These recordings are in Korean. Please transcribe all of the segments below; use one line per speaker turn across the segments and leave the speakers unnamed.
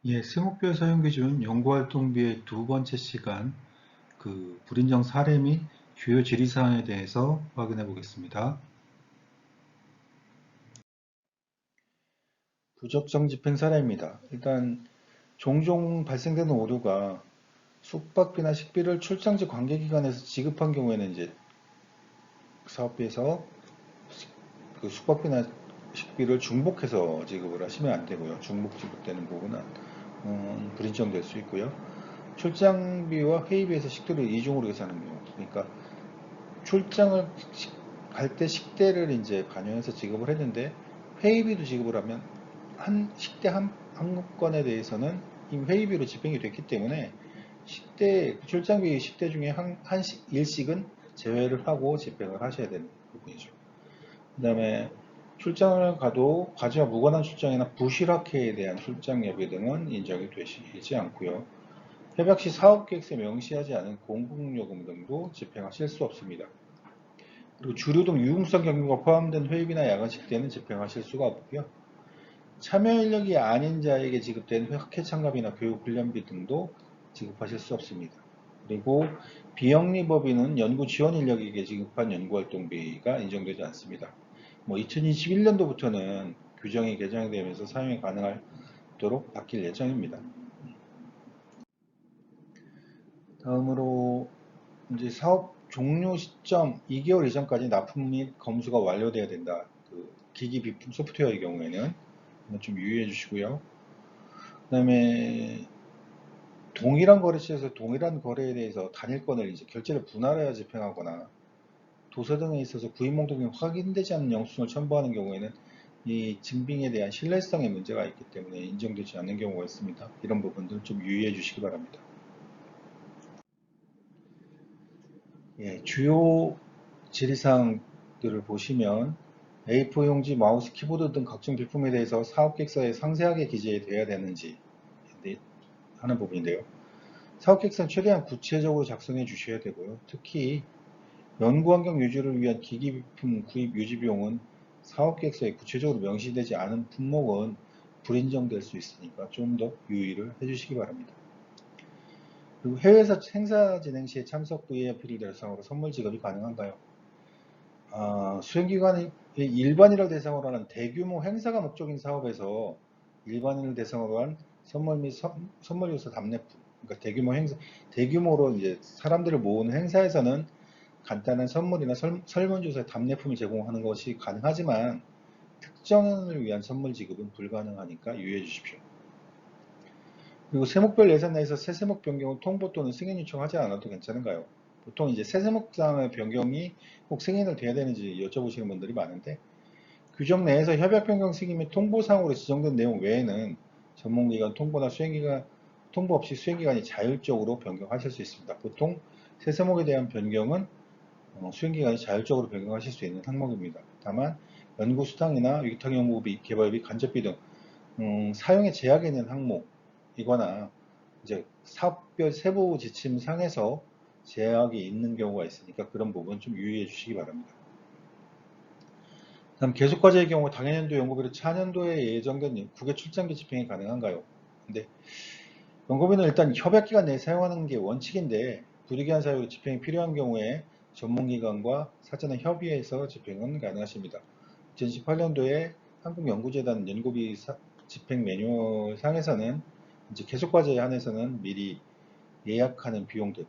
예, 세목별 사용기준 연구활동비의 두 번째 시간, 불인정 사례 및 주요 질의사항에 대해서 확인해 보겠습니다. 부적정 집행 사례입니다. 일단 종종 발생되는 오류가 숙박비나 식비를 출장지 관계기관에서 지급한 경우에는 이제 사업비에서 그 숙박비나 식비를 중복해서 지급을 하시면 안 되고요. 중복 지급되는 부분은 불인정될 수 있고요. 출장비와 회의비에서 식비를 이중으로 계산하는 경우, 그러니까 출장을 갈 때 식대를 이제 반영해서 지급을 했는데 회의비도 지급을 하면 한 식대 한 건에 대해서는 이미 회의비로 집행이 됐기 때문에 식대 출장비 식대 중에 일식은 제외를 하고 집행을 하셔야 되는 부분이죠. 그다음에 출장을 가도 과제와 무관한 출장이나 부실학회에 대한 출장 여부 등은 인정이 되시지 않고요. 협약 시 사업계획서에 명시하지 않은 공공요금 등도 집행하실 수 없습니다. 그리고 주류 등 유흥성 경비가 포함된 회의비나 야간식 때는 집행하실 수가 없고요. 참여 인력이 아닌 자에게 지급된 학회 참가비나 교육 훈련비 등도 지급하실 수 없습니다. 그리고 비영리법인은 연구 지원 인력에게 지급한 연구활동비가 인정되지 않습니다. 2021년도부터는 규정이 개정되면서 사용이 가능하도록 바뀔 예정입니다. 다음으로 이제 사업 종료 시점 2개월 이전까지 납품 및 검수가 완료돼야 된다. 기기 비품 소프트웨어의 경우에는 좀 유의해 주시고요. 그 다음에 동일한 거래처에서 동일한 거래에 대해서 단일건을 이제 결제를 분할하여 집행하거나 도서 등에 있어서 구입목록이 확인되지 않는 영수증을 첨부하는 경우에는 이 증빙에 대한 신뢰성에 문제가 있기 때문에 인정되지 않는 경우가 있습니다. 이런 부분들 좀 유의해 주시기 바랍니다. 예, 주요 질의사항들을 보시면 A4 용지, 마우스, 키보드 등 각종 비품에 대해서 사업계획서에 상세하게 기재되어야 되는지 하는 부분인데요. 사업계획서는 최대한 구체적으로 작성해 주셔야 되고요. 특히 연구환경 유지를 위한 기기비품 구입 유지 비용은 사업계획서에 구체적으로 명시되지 않은 품목은 불인정될 수 있으니까 좀 더 유의를 해주시기 바랍니다. 그리고 해외에서 행사 진행 시에 참석 VIP를 대상으로 선물 지급이 가능한가요? 수행기관이 일반인을 대상으로 하는 대규모 행사가 목적인 사업에서 일반인을 대상으로 한 선물 및 선물 요소 답례품, 그러니까 대규모 행사, 대규모로 이제 사람들을 모으는 행사에서는 간단한 선물이나 설문조사 답례품을 제공하는 것이 가능하지만 특정인을 위한 선물 지급은 불가능하니까 유의해 주십시오. 그리고 세목별 예산 내에서 새 세목 변경을 통보 또는 승인 요청하지 않아도 괜찮은가요? 보통 이제 새 세목상의 변경이 꼭 승인을 돼야 되는지 여쭤보시는 분들이 많은데 규정 내에서 협약 변경 승인 및 통보사항으로 지정된 내용 외에는 전문기관 통보나 수행기관 통보 없이 수행기관이 자율적으로 변경하실 수 있습니다. 보통 새 세목에 대한 변경은 수행기관이 자율적으로 변경하실 수 있는 항목입니다. 다만 연구수당이나 위탁연구비, 개발비, 간접비 등 사용에 제약이 있는 항목이거나 이제 사업별 세부 지침상에서 제약이 있는 경우가 있으니까 그런 부분 좀 유의해 주시기 바랍니다. 다음 계속과제의 경우 당해년도 연구비로 차년도에 예정된 국외 출장비 집행이 가능한가요? 근데 연구비는 일단 협약기간 내에 사용하는 게 원칙인데 부득이한 사유로 집행이 필요한 경우에 전문기관과 사전에 협의해서 집행은 가능하십니다. 2018년도에 한국연구재단 연구비 집행 매뉴얼 상에서는 이제 계속과제에 한해서는 미리 예약하는 비용들,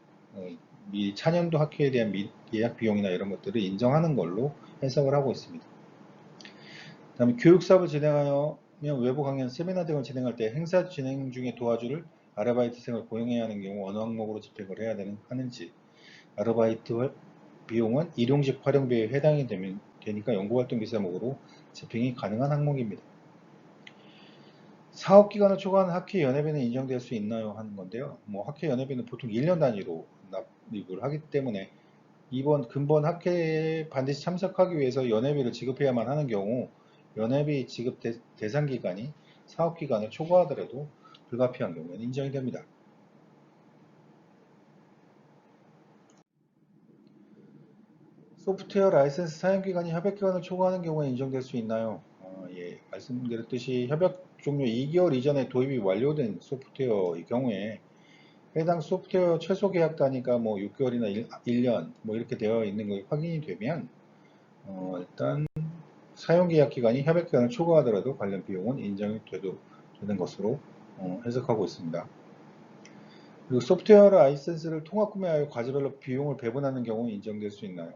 미리 차년도 학회에 대한 예약 비용이나 이런 것들을 인정하는 걸로 해석을 하고 있습니다. 다음에 교육사업을 진행하며 외부 강연, 세미나 등을 진행할 때 행사 진행 중에 도와줄 아르바이트생을 고용해야 하는 경우 어느 항목으로 집행을 해야 하는지, 아르바이트 비용은 일용직 활용비에 해당이 되니까 연구활동비 사목으로 집행이 가능한 항목입니다. 사업기간을 초과한 학회 연회비는 인정될 수 있나요? 하는 건데요. 학회 연회비는 보통 1년 단위로 납입을 하기 때문에 근본 학회에 반드시 참석하기 위해서 연회비를 지급해야만 하는 경우 연회비 지급 대상 기간이 사업 기간을 초과하더라도 불가피한 경우에는 인정이 됩니다. 소프트웨어 라이센스 사용 기간이 협약 기간을 초과하는 경우에 인정될 수 있나요? 예, 말씀드렸듯이 협약 종료 2개월 이전에 도입이 완료된 소프트웨어의 경우에 해당 소프트웨어 최소 계약 단위가 뭐 6개월이나 1년 뭐 이렇게 되어 있는 것이 확인이 되면 일단 사용 계약 기간이 협약 기간을 초과하더라도 관련 비용은 인정이 되는 것으로 해석하고 있습니다. 그리고 소프트웨어 라이센스를 통합 구매하여 과제별로 비용을 배분하는 경우 인정될 수 있나요?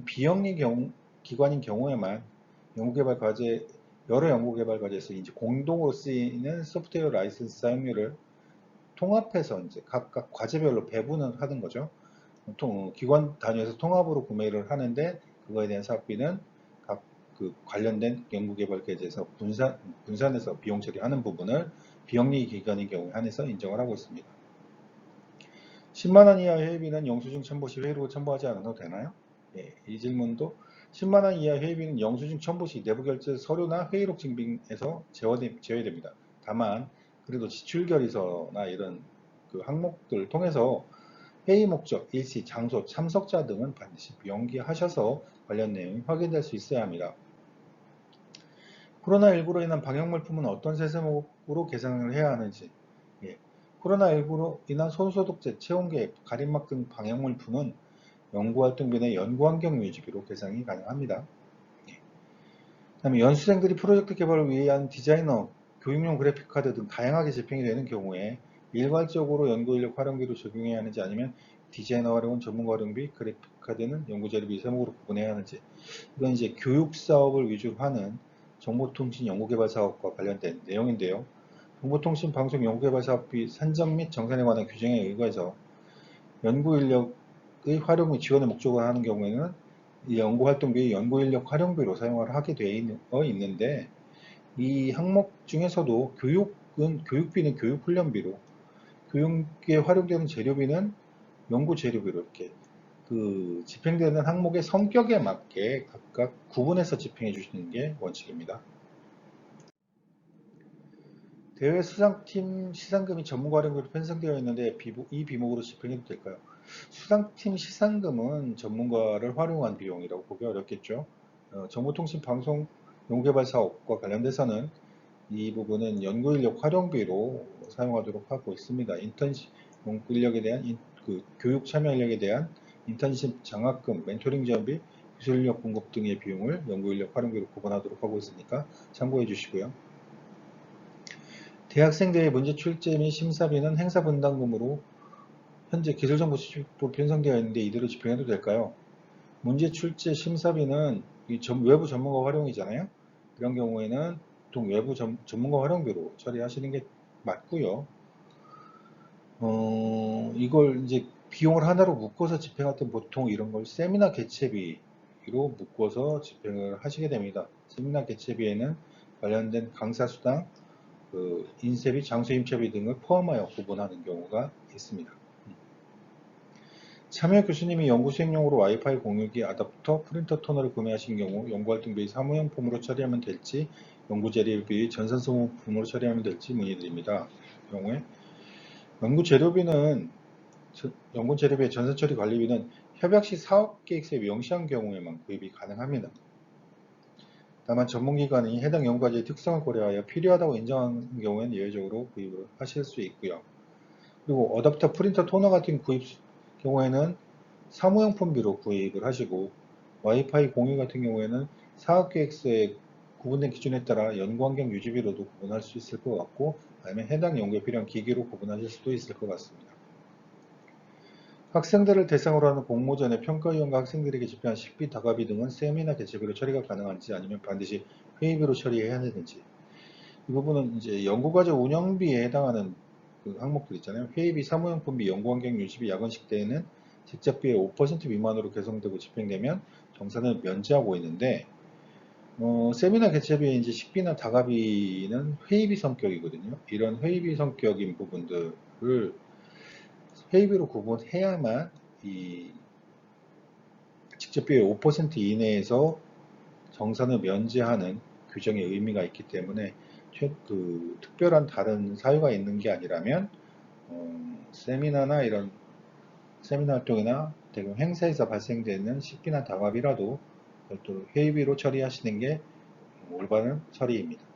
비영리 기관인 경우에만 연구개발 과제, 여러 연구개발 과제에서 이제 공동으로 쓰이는 소프트웨어 라이센스 사용료를 통합해서 이제 각각 과제별로 배분을 하는 거죠. 기관 단위에서 통합으로 구매를 하는데 그거에 대한 사업비는 각 그 관련된 연구개발 계획에서 분산해서 비용 처리하는 부분을 비영리 기관인 경우에 한해서 인정을 하고 있습니다. 10만원 이하 회의비는 영수증 첨부 시 회의록을 첨부하지 않아도 되나요? 예, 이 질문도 10만원 이하 회의비는 영수증 첨부 시 내부 결제 서류나 회의록 증빙에서 제외됩니다. 다만 그래도 지출 결의서나 이런 그 항목들을 통해서 회의 목적, 일시, 장소, 참석자 등은 반드시 명기하셔서 관련 내용이 확인될 수 있어야 합니다. 코로나19로 인한 방역물품은 어떤 세세목으로 계산을 해야 하는지, 예. 코로나19로 인한 손소독제, 체온계획, 가림막 등 방역물품은 연구활동비 내 연구환경 유지비로 계산이 가능합니다. 예. 다음에 연수생들이 프로젝트 개발을 위한 디자이너, 교육용 그래픽카드 등 다양하게 집행이 되는 경우에 일괄적으로 연구인력 활용비로 적용해야 하는지 아니면 디자이너 활용은 전문가 활용비, 그래픽카드는 연구재료비 세목으로 구분해야 하는지, 이건 이제 교육 사업을 위주로 하는 정보통신 연구개발 사업과 관련된 내용인데요. 정보통신 방송 연구개발 사업비 산정 및 정산에 관한 규정에 의거해서 연구인력의 활용 및 지원을 목적으로 하는 경우에는 이 연구활동비 연구인력 활용비로 사용을 하게 되어 있는데, 이 항목 중에서도 교육비는 교육훈련비로, 교육에 활용되는 재료비는 연구재료비로 이렇게 그 집행되는 항목의 성격에 맞게 각각 구분해서 집행해 주시는 게 원칙입니다. 대회 수상팀 시상금이 전문가 활용비로 편성되어 있는데 이 비목으로 집행해도 될까요? 수상팀 시상금은 전문가를 활용한 비용이라고 보기 어렵겠죠. 정보통신방송 연구개발 사업과 관련돼서는 이 부분은 연구인력 활용비로 사용하도록 하고 있습니다. 인턴십 연구인력에 대한 교육 참여 인력에 대한 인턴십 장학금, 멘토링 지원비, 기술인력 공급 등의 비용을 연구인력 활용비로 구분하도록 하고 있으니까 참고해 주시고요. 대학생대회 문제 출제 및 심사비는 행사 분담금으로 현재 기술정보수집부로 편성되어 있는데 이대로 집행해도 될까요? 문제 출제 심사비는 외부 전문가 활용이잖아요. 이런 경우에는 보통 외부 전문가 활용비로 처리하시는 게 맞고요. 이걸 이제 비용을 하나로 묶어서 집행할 때 보통 이런 걸 세미나 개최비로 묶어서 집행을 하시게 됩니다. 세미나 개최비에는 관련된 강사 수당, 인쇄비, 장소 임차비 등을 포함하여 구분하는 경우가 있습니다. 참여 교수님이 연구 수행용으로 와이파이 공유기, 아답터, 프린터 토너를 구매하신 경우 연구활동비 사무용 폼으로 처리하면 될지, 연구재료비 전산소모품으로 처리하면 될지 문의드립니다. 경우에 연구재료비의 전산처리 관리비는 협약시 사업계획서에 명시한 경우에만 구입이 가능합니다. 다만 전문기관이 해당 연구과제의 특성을 고려하여 필요하다고 인정하는 경우에는 예외적으로 구입을 하실 수 있고요. 그리고 어댑터, 프린터, 토너 같은 구입 경우에는 사무용품비로 구입을 하시고, 와이파이 공유 같은 경우에는 사업계획서에 구분된 기준에 따라 연구환경 유지비로도 구분할 수 있을 것 같고, 아니면 해당 연구에 필요한 기기로 구분하실 수도 있을 것 같습니다. 학생들을 대상으로 하는 공모전에 평가위원과 학생들에게 집행한 식비, 다가비 등은 세미나 개최비로 처리가 가능한지 아니면 반드시 회의비로 처리해야 되는지, 이 부분은 이제 연구과제 운영비에 해당하는 그 항목들 있잖아요. 회의비, 사무용품비, 연구환경 유지비, 야근식 때에는 직접비의 5% 미만으로 개정되고 집행되면 정산을 면제하고 있는데, 세미나 개최비에 이제 식비나 다가비는 회의비 성격이거든요. 이런 회의비 성격인 부분들을 회의비로 구분해야만 이 직접비의 5% 이내에서 정산을 면제하는 규정의 의미가 있기 때문에 특별한 다른 사유가 있는 게 아니라면 세미나나 이런 세미나 활동이나 대금 행사에서 발생되는 식비나 다가비라도 별도로 회의비로 처리하시는 게 올바른 처리입니다.